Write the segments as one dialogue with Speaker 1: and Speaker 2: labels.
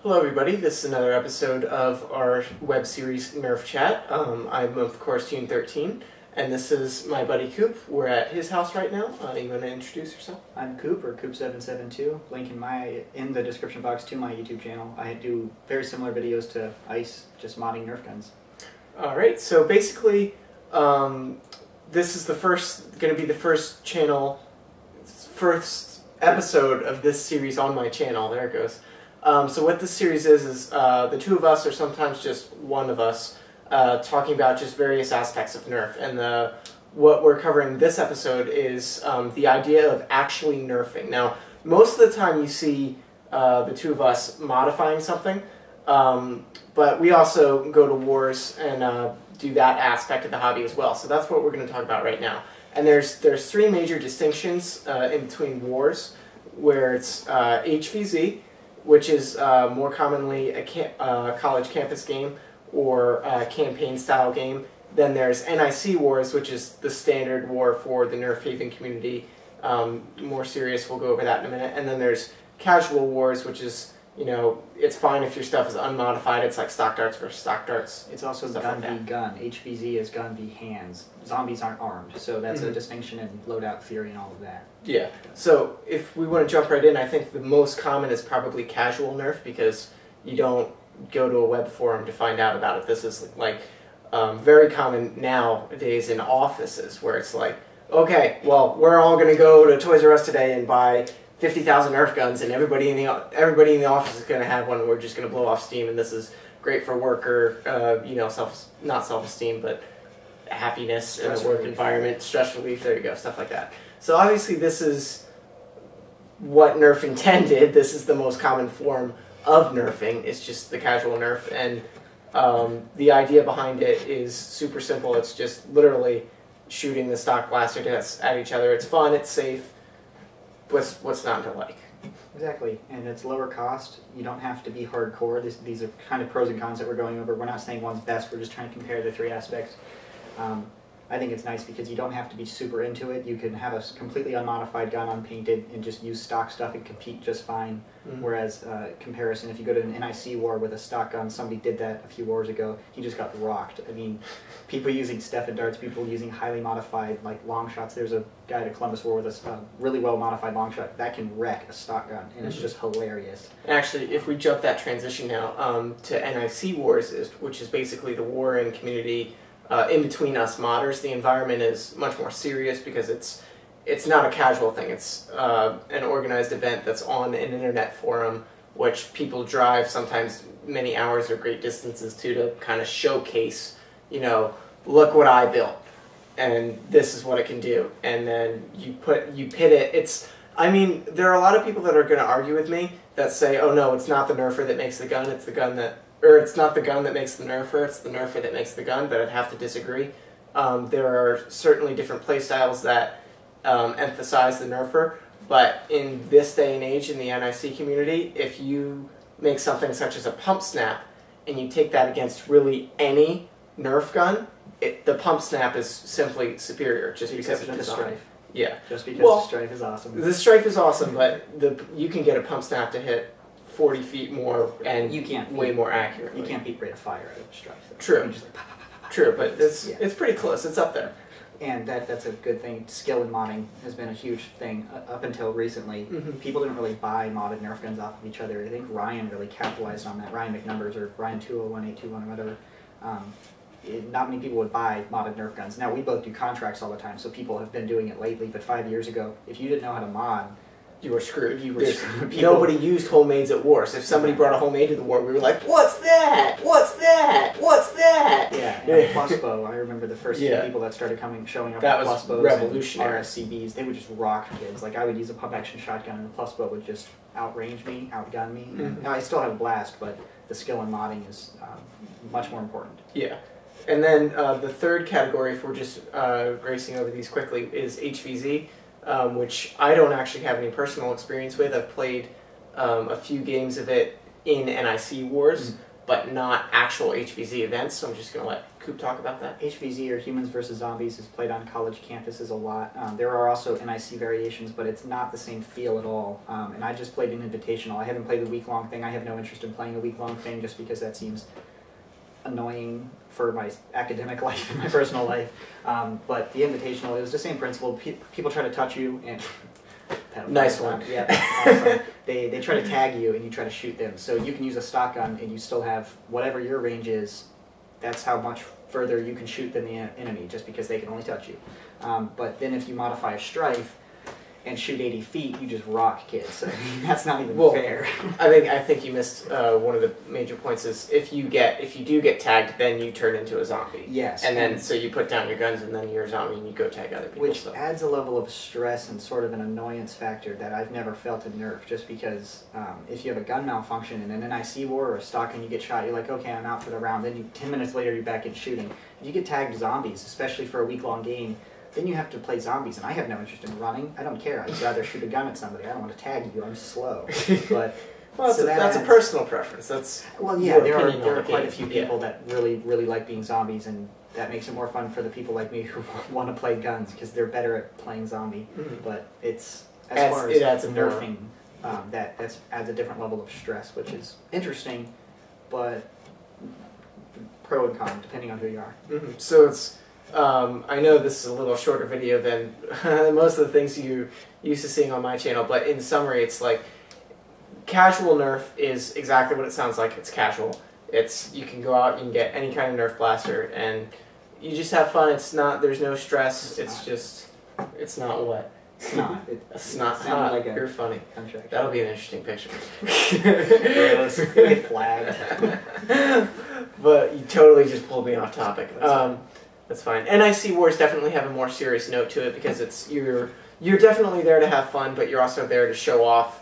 Speaker 1: Hello everybody, this is another episode of our web series Nerf Chat. I'm of course Team 13, and this is my buddy Coop. We're at his house right now. You want to introduce yourself?
Speaker 2: I'm Coop, or Coop772. Link in the description box to my YouTube channel. I do very similar videos to Ice, just modding Nerf guns.
Speaker 1: Alright, so basically this is going to be the first episode of this series on my channel. There it goes. So what this series is the two of us, or sometimes just one of us, talking about just various aspects of Nerf. And what we're covering this episode is the idea of actually nerfing. Now, most of the time you see the two of us modifying something, but we also go to wars and do that aspect of the hobby as well. So that's what we're going to talk about right now. And there's three major distinctions in between wars, where it's HVZ, which is more commonly a college campus game or a campaign-style game. Then there's NIC wars, which is the standard war for the Nerf Haven community. More serious, we'll go over that in a minute. And then there's casual wars, which is, you know, it's fine if your stuff is unmodified. It's like stock darts versus stock darts.
Speaker 2: It's also gun v gun. HVZ is gun v hands. Zombies aren't armed, so that's a distinction in loadout theory and all of that.
Speaker 1: Yeah. So if we want to jump right in, I think the most common is probably casual Nerf, because you don't go to a web forum to find out about it. This is like very common nowadays in offices, where it's like, okay, well, we're all going to go to Toys R Us today and buy 50,000 Nerf guns, and everybody in the office is going to have one. And we're just going to blow off steam, and this is great for worker, you know, not self-esteem, but happiness in a work environment, stress relief. There you go, stuff like that. So obviously, this is what Nerf intended. This is the most common form of nerfing. It's just the casual Nerf, and the idea behind it is super simple. It's just literally shooting the stock blaster discs at each other. It's fun. It's safe. What's not to like?
Speaker 2: Exactly, and it's lower cost. You don't have to be hardcore. These are kind of pros and cons that we're going over. We're not saying one's best. We're just trying to compare the three aspects. I think it's nice because you don't have to be super into it. You can have a completely unmodified gun, unpainted, and just use stock stuff and compete just fine. Whereas, comparison, if you go to an NIC war with a stock gun, somebody did that a few wars ago, he just got rocked. I mean, people using Stefan darts, people using highly modified, like, long shots. There's a guy at a Columbus war with a really well-modified long shot that can wreck a stock gun, and it's just hilarious.
Speaker 1: Actually, if we jump that transition now to NIC wars, which is basically the warring community in between us modders, the environment is much more serious because it's not a casual thing. It's an organized event that's on an internet forum, which people drive sometimes many hours or great distances to kind of showcase, you know, look what I built, and this is what it can do. And then you pit it. I mean, there are a lot of people that are going to argue with me that say, oh no, it's not the nerfer that makes the gun, it's the gun that, or it's not the gun that makes the nerfer, it's the nerfer that makes the gun, but I'd have to disagree. There are certainly different playstyles that emphasize the nerfer, but in this day and age in the NIC community, if you make something such as a pump snap and you take that against really any Nerf gun, the pump snap is simply superior, just because of the
Speaker 2: Strife.
Speaker 1: Yeah.
Speaker 2: Just because the Strife is awesome.
Speaker 1: The Strife is awesome, but you can get a pump snap to hit 40 feet more and way more accurately.
Speaker 2: You can't beat rate of fire out of Strife.
Speaker 1: True.
Speaker 2: Just like, pop, pop, pop, pop.
Speaker 1: True, but it's pretty close. It's up there.
Speaker 2: And that's a good thing. Skill in modding has been a huge thing up until recently. People didn't really buy modded Nerf guns off of each other. I think Ryan really capitalized on that. Ryan McNumbers, or Ryan 201821 or whatever. Not many people would buy modded Nerf guns. Now, we both do contracts all the time, so people have been doing it lately. But 5 years ago, if you didn't know how to mod,
Speaker 1: you were screwed. Nobody used homemades at war. So if somebody brought a homemade to the war, we were like, what's that? What's that? What's that?
Speaker 2: Yeah, and Plus Bow, I remember the first few people that started showing up
Speaker 1: that
Speaker 2: with
Speaker 1: was
Speaker 2: Plus Bows
Speaker 1: revolutionary.
Speaker 2: and RSCBs. They would just rock kids. Like, I would use a pump action shotgun, and the Plus Bow would just outrange me, outgun me. Now, I still have a blast, but the skill in modding is much more important.
Speaker 1: Yeah. And then the third category, if we're just racing over these quickly, is HVZ, which I don't actually have any personal experience with. I've played a few games of it in NIC wars, but not actual HVZ events. So I'm just going to let Coop talk about that.
Speaker 2: HVZ, or Humans versus Zombies, is played on college campuses a lot. There are also NIC variations, but it's not the same feel at all. And I just played an invitational. I haven't played the week-long thing. I have no interest in playing a week-long thing just because that seems annoying for my academic life and my personal life. But the invitational, it was the same principle. People try to touch you and...
Speaker 1: Nice one.
Speaker 2: Yeah, awesome. They try to tag you and you try to shoot them. So you can use a stock gun and you still have whatever your range is. That's how much further you can shoot than the enemy, just because they can only touch you. But then if you modify a strife and shoot 80 feet, you just rock kids. I mean, that's not even fair.
Speaker 1: I think you missed one of the major points is if you do get tagged, then you turn into a zombie.
Speaker 2: Yes.
Speaker 1: And then so you put down your guns and then you're a zombie and you go tag other people.
Speaker 2: Which adds a level of stress and sort of an annoyance factor that I've never felt in Nerf, just because if you have a gun malfunction in an NIC war or a stock and you get shot, you're like, okay, I'm out for the round. Then 10 minutes later, you're back in shooting. If you get tagged zombies, especially for a week-long game, then you have to play zombies, and I have no interest in running. I don't care. I'd rather shoot a gun at somebody. I don't want to tag you. I'm slow. But
Speaker 1: well, that's a personal preference. That's
Speaker 2: there are quite a few people that really like being zombies, and that makes it more fun for the people like me who want to play guns because they're better at playing zombie. But it's as far as nerfing, that adds a different level of stress, which is interesting, but pro and con depending on who you are.
Speaker 1: So it's. I know this is a little shorter video than most of the things you used to seeing on my channel, but in summary, it's like casual Nerf is exactly what it sounds like. It's casual. You can go out and get any kind of Nerf blaster, and you just have fun. It's not. There's no stress. It's not what. It's not hot. Like you're funny. Contract. That'll be an interesting picture.
Speaker 2: Let's get flagged.
Speaker 1: But you totally just pulled me off topic. That's fine. NIC wars definitely have a more serious note to it because you're definitely there to have fun, but you're also there to show off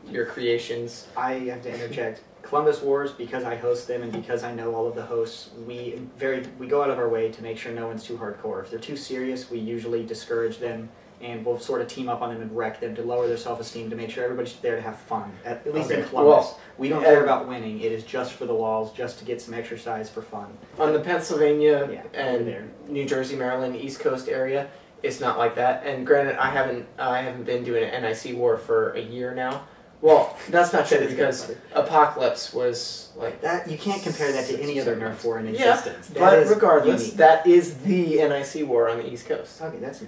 Speaker 1: your creations.
Speaker 2: I have to interject. Columbus Wars, because I host them and because I know all of the hosts, we go out of our way to make sure no one's too hardcore. If they're too serious, we usually discourage them and we'll sort of team up on them and wreck them to lower their self-esteem to make sure everybody's there to have fun. At least in Columbus. We don't care about winning. It is just for the walls, just to get some exercise for fun.
Speaker 1: On the Pennsylvania and New Jersey, Maryland, East Coast area, it's not like that. And granted, I haven't been doing an NIC war for a year now. Well, that's not true because Apocalypse was like
Speaker 2: that. You can't compare that to any other Nerf war in existence.
Speaker 1: Yeah, but regardless, unique. That is the NIC war on the East Coast.
Speaker 2: Okay, that's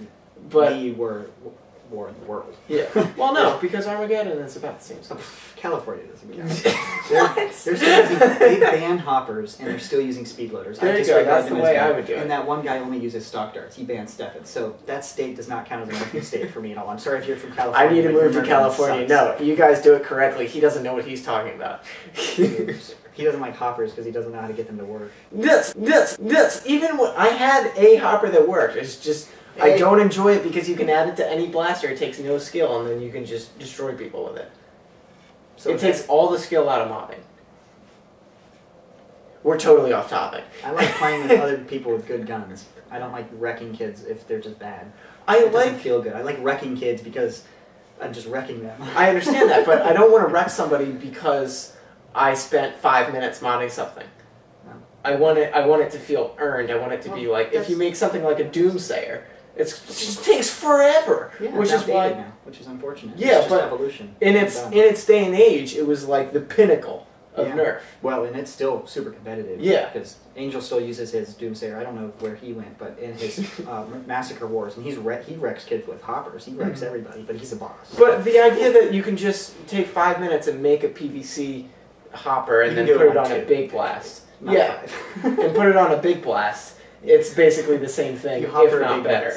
Speaker 1: but
Speaker 2: the war in the world.
Speaker 1: Yeah. Well, no, because Armageddon is about the same stuff.
Speaker 2: California doesn't count. They ban hoppers and they're still using speed loaders.
Speaker 1: There you go. That's the way I would do it.
Speaker 2: And that one guy only uses stock darts. He bans Steffens. So that state does not count as a Nerfing state for me at all. I'm sorry if you're from California.
Speaker 1: I need to move to California. No, you guys do it correctly. He doesn't know what he's talking about.
Speaker 2: He doesn't like hoppers because he doesn't know how to get them to work.
Speaker 1: Even when I had a hopper that worked, it's just... I don't enjoy it because you can add it to any blaster. It takes no skill, and then you can just destroy people with it. So it takes all the skill out of mobbing. We're totally off topic.
Speaker 2: I like playing with other people with good guns. I don't like wrecking kids if they're just bad. It doesn't feel good. I like wrecking kids because I'm just wrecking them.
Speaker 1: I understand that, but I don't want to wreck somebody because I spent 5 minutes modding something. No. I want it to feel earned. I want it to be like, if you make something like a Doomsayer, it just takes forever, which is why,
Speaker 2: now, which is unfortunate.
Speaker 1: Yeah,
Speaker 2: it's just evolution.
Speaker 1: In its day and age, it was like the pinnacle of Nerf.
Speaker 2: Well, and it's still super competitive.
Speaker 1: Yeah,
Speaker 2: because Angel still uses his Doomsayer. I don't know where he went, but in his Massacre Wars, and he wrecks kids with hoppers. He wrecks everybody, but he's a boss.
Speaker 1: But the idea that you can just take 5 minutes and make a PVC hopper and then put it on a big blast, and put it on a big blast. It's basically the same thing, if not better.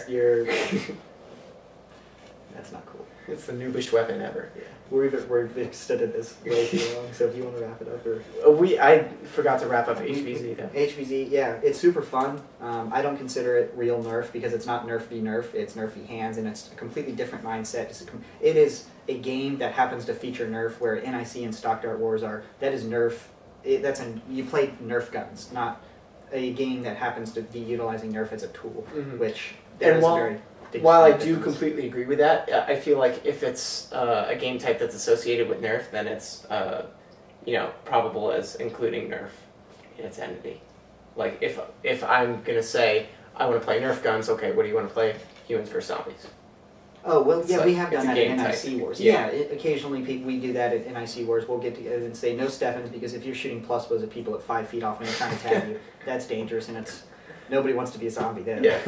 Speaker 2: That's not cool.
Speaker 1: It's the noobest weapon ever.
Speaker 2: Yeah. We've extended this way too long, so if you want to wrap it up.
Speaker 1: I forgot to wrap up HVZ though.
Speaker 2: HVZ, yeah, it's super fun. I don't consider it real Nerf because it's not Nerf v Nerf, it's Nerf v hands, and it's a completely different mindset. It is a game that happens to feature Nerf, where NIC and Stock Dart Wars are. That is Nerf. You play Nerf guns, not a game that happens to be utilizing Nerf as a tool, which is very...
Speaker 1: While I do completely agree with that, I feel like if it's a game type that's associated with Nerf, then it's probable as including Nerf in its entity. Like if I'm gonna say I want to play Nerf guns, okay, what do you want to play? Humans versus zombies.
Speaker 2: Oh, well, yeah,
Speaker 1: So
Speaker 2: we have done that in
Speaker 1: type.
Speaker 2: NIC Wars.
Speaker 1: Yeah.
Speaker 2: Occasionally we do that at NIC Wars. We'll get together and say no Steffens, because if you're shooting plus bows at people at 5 feet off and they're trying to tag you, that's dangerous, and nobody wants to be a zombie then.
Speaker 1: Yeah.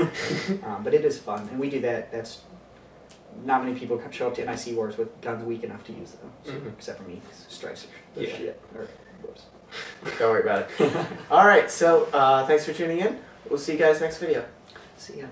Speaker 2: But it is fun, and we do that. That's not many people show up to NIC Wars with guns weak enough to use them, so, except for me. Stripes are shit. Or, whoops.
Speaker 1: Don't worry about it. All right, so thanks for tuning in. We'll see you guys next video.
Speaker 2: See ya.